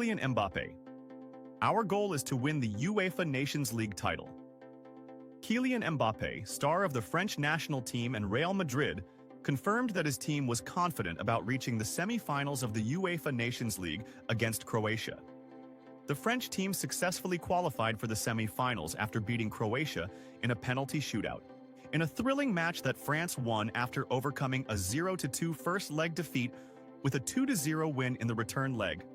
Kylian Mbappé. Our goal is to win the UEFA Nations League title. Kylian Mbappé, star of the French national team and Real Madrid, confirmed that his team was confident about reaching the semi-finals of the UEFA Nations League against Croatia. The French team successfully qualified for the semi-finals after beating Croatia in a penalty shootout, in a thrilling match that France won after overcoming a 0-2 first-leg defeat with a 2-0 win in the return leg.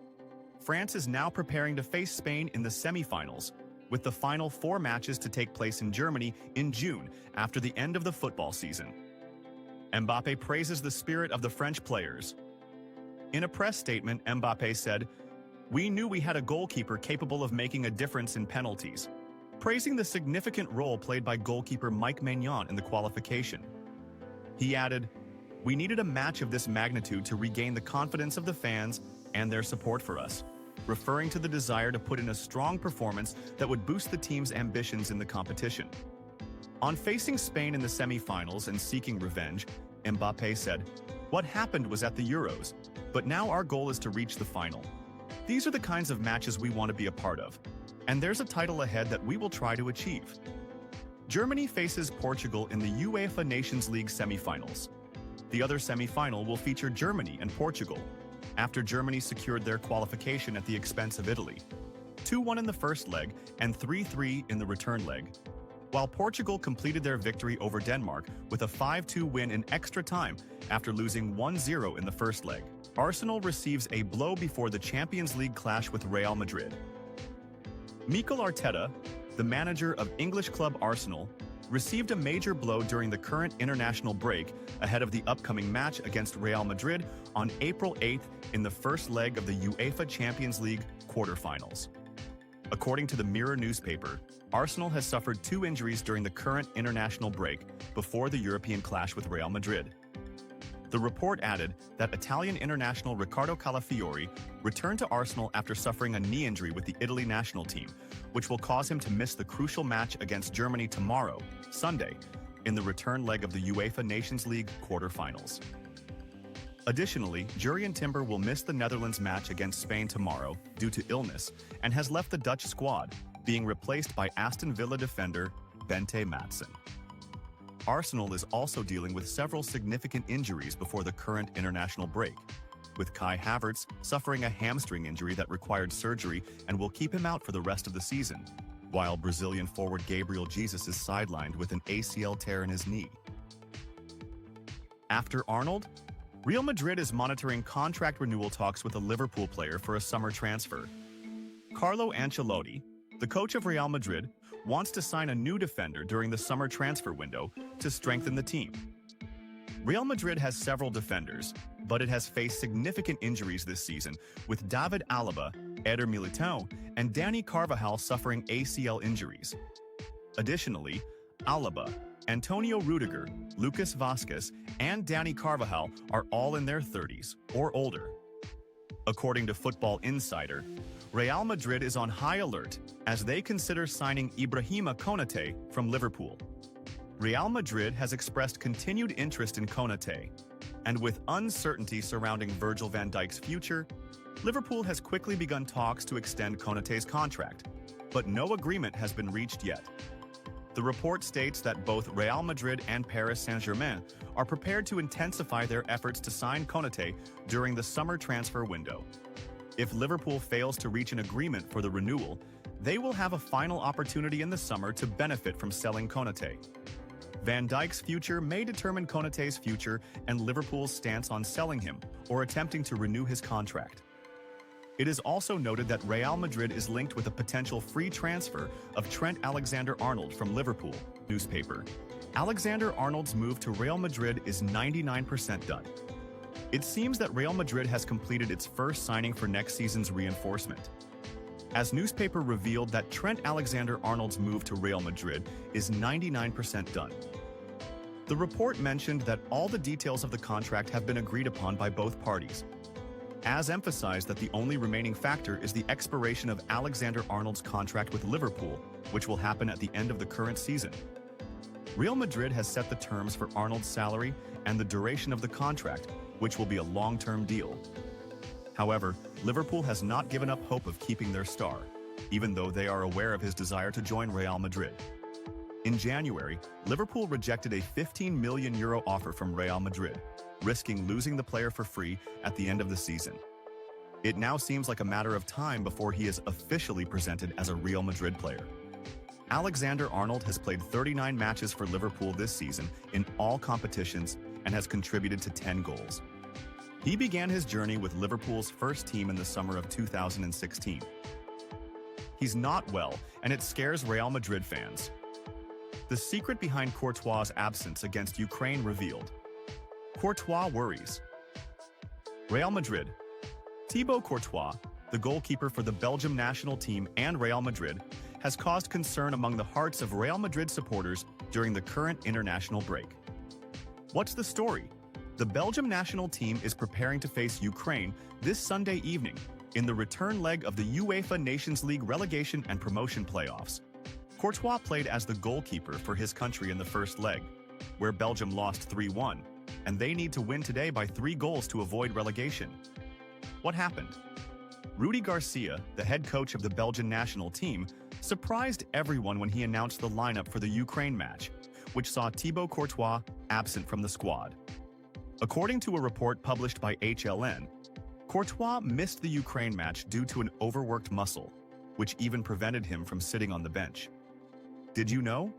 France is now preparing to face Spain in the semi-finals, with the final 4 matches to take place in Germany in June after the end of the football season. Mbappé praises the spirit of the French players. In a press statement, Mbappé said, "We knew we had a goalkeeper capable of making a difference in penalties," praising the significant role played by goalkeeper Mike Maignan in the qualification. He added, "We needed a match of this magnitude to regain the confidence of the fans and their support for us," referring to the desire to put in a strong performance that would boost the team's ambitions in the competition. On facing Spain in the semi-finals and seeking revenge, Mbappé said, "What happened was at the Euros, but now our goal is to reach the final. These are the kinds of matches we want to be a part of, and there's a title ahead that we will try to achieve." Germany faces Portugal in the UEFA Nations League semi-finals. The other semi-final will feature Germany and Portugal, after Germany secured their qualification at the expense of Italy, 2-1 in the first leg and 3-3 in the return leg, while Portugal completed their victory over Denmark with a 5-2 win in extra time after losing 1-0 in the first leg. Arsenal receives a blow before the Champions League clash with Real Madrid. Mikel Arteta, the manager of English club Arsenal, received a major blow during the current international break ahead of the upcoming match against Real Madrid on April 8th in the first leg of the UEFA Champions League quarterfinals. According to the Mirror newspaper, Arsenal has suffered 2 injuries during the current international break before the European clash with Real Madrid. The report added that Italian international Riccardo Calafiori returned to Arsenal after suffering a knee injury with the Italy national team, which will cause him to miss the crucial match against Germany tomorrow, Sunday, in the return leg of the UEFA Nations League quarterfinals. Additionally, Jurrien Timber will miss the Netherlands match against Spain tomorrow due to illness and has left the Dutch squad, being replaced by Aston Villa defender Bente Maatsen. Arsenal is also dealing with several significant injuries before the current international break, with Kai Havertz suffering a hamstring injury that required surgery and will keep him out for the rest of the season, while Brazilian forward Gabriel Jesus is sidelined with an ACL tear in his knee. After Arnold, Real Madrid is monitoring contract renewal talks with a Liverpool player for a summer transfer. Carlo Ancelotti, the coach of Real Madrid, wants to sign a new defender during the summer transfer window to strengthen the team. Real Madrid has several defenders, but it has faced significant injuries this season, with David Alaba, Eder Militão, and Dani Carvajal suffering ACL injuries. Additionally, Alaba, Antonio Rudiger, Lucas Vazquez, and Dani Carvajal are all in their 30s or older. According to Football Insider, Real Madrid is on high alert as they consider signing Ibrahima Konate from Liverpool. Real Madrid has expressed continued interest in Konate, and with uncertainty surrounding Virgil van Dijk's future, Liverpool has quickly begun talks to extend Konate's contract, but no agreement has been reached yet. The report states that both Real Madrid and Paris Saint-Germain are prepared to intensify their efforts to sign Konate during the summer transfer window. If Liverpool fails to reach an agreement for the renewal, they will have a final opportunity in the summer to benefit from selling Konate. Van Dijk's future may determine Konate's future and Liverpool's stance on selling him or attempting to renew his contract. It is also noted that Real Madrid is linked with a potential free transfer of Trent Alexander-Arnold from Liverpool newspaper. Alexander-Arnold's move to Real Madrid is 99% done. It seems that Real Madrid has completed its first signing for next season's reinforcement, as newspaper revealed that Trent Alexander-Arnold's move to Real Madrid is 99% done. The report mentioned that all the details of the contract have been agreed upon by both parties, as emphasized that the only remaining factor is the expiration of Alexander-Arnold's contract with Liverpool, which will happen at the end of the current season. Real Madrid has set the terms for Arnold's salary and the duration of the contract, which will be a long-term deal. However, Liverpool has not given up hope of keeping their star, even though they are aware of his desire to join Real Madrid. In January, Liverpool rejected a €15 million offer from Real Madrid, risking losing the player for free at the end of the season. It now seems like a matter of time before he is officially presented as a Real Madrid player. Alexander-Arnold has played 39 matches for Liverpool this season in all competitions and has contributed to 10 goals. He began his journey with Liverpool's first team in the summer of 2016. He's not well, and it scares Real Madrid fans. The secret behind Courtois' absence against Ukraine revealed. Courtois worries. Real Madrid. Thibaut Courtois, the goalkeeper for the Belgium national team and Real Madrid, has caused concern among the hearts of Real Madrid supporters during the current international break. What's the story? The Belgium national team is preparing to face Ukraine this Sunday evening in the return leg of the UEFA Nations League relegation and promotion playoffs. Courtois played as the goalkeeper for his country in the first leg, where Belgium lost 3-1, and they need to win today by 3 goals to avoid relegation. What happened? Rudi Garcia, the head coach of the Belgian national team, surprised everyone when he announced the lineup for the Ukraine match, which saw Thibaut Courtois absent from the squad. According to a report published by HLN, Courtois missed the Ukraine match due to an overworked muscle, which even prevented him from sitting on the bench. Did you know?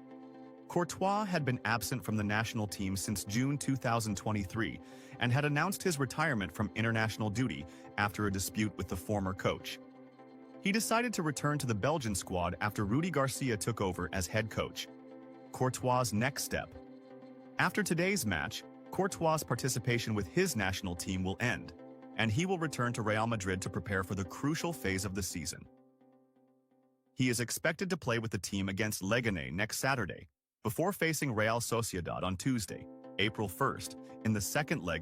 Courtois had been absent from the national team since June 2023 and had announced his retirement from international duty after a dispute with the former coach. He decided to return to the Belgian squad after Rudi Garcia took over as head coach. Courtois' next step. After today's match, Courtois' participation with his national team will end, and he will return to Real Madrid to prepare for the crucial phase of the season. He is expected to play with the team against Leganés next Saturday, before facing Real Sociedad on Tuesday, April 1st, in the second leg